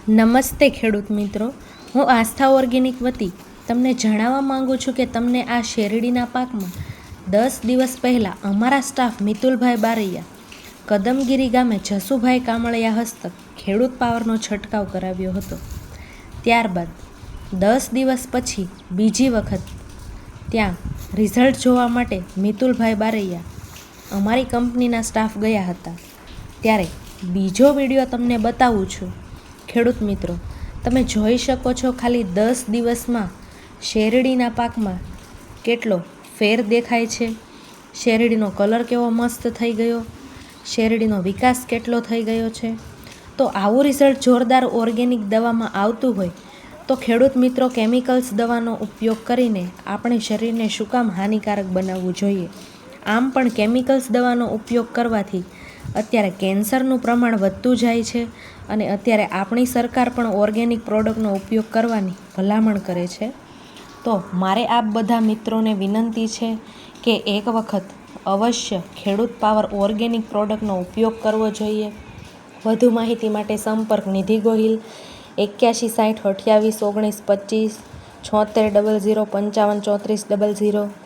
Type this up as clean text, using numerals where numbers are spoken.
નમસ્તે ખેડૂત મિત્રો, હું આસ્થા ઓર્ગેનિક વતી તમને જણાવવા માંગુ છું કે તમને આ શેરડીના પાકમાં 10 દિવસ પહેલાં અમારા સ્ટાફ મિતુલભાઈ બારૈયા કદમગીરી ગામે જસુભાઈ કામળિયા હસ્તક ખેડૂત પાવરનો છંટકાવ કરાવ્યો હતો. ત્યારબાદ 10 દિવસ પછી બીજી વખત ત્યાં રિઝલ્ટ જોવા માટે મિતુલભાઈ બારૈયા અમારી કંપનીના સ્ટાફ ગયા હતા. ત્યારે બીજો વિડીયો તમને બતાવું છું. ખેડૂત મિત્રો, તમે જોઈ શકો છો ખાલી 10 દિવસમાં શેરડીના પાકમાં કેટલો ફેર દેખાય છે. શેરડીનો કલર કેવો મસ્ત થઈ ગયો, શેરડીનો વિકાસ કેટલો થઈ ગયો છે. તો આવું રિઝલ્ટ જોરદાર ઓર્ગેનિક દવામાં આવતું હોય તો ખેડૂત મિત્રો કેમિકલ્સ દવાનો ઉપયોગ કરીને આપણે શરીરને શું કામ હાનિકારક બનાવવું જોઈએ. આમ પણ કેમિકલ્સ દવાનો ઉપયોગ કરવાથી અત્યારે કેન્સરનું પ્રમાણ વધતું જાય છે અને અત્યારે આપણી સરકાર પણ ઓર્ગેનિક પ્રોડક્ટનો ઉપયોગ કરવાની ભલામણ કરે છે. તો મારે આપ બધા મિત્રોને વિનંતી છે કે એક વખત અવશ્ય ખેડૂત પાવર ઓર્ગેનિક પ્રોડક્ટનો ઉપયોગ કરવો જોઈએ. વધુ માહિતી માટે સંપર્ક નિધિ ગોહિલ 8160 28 19 25 76 00 55 34 00.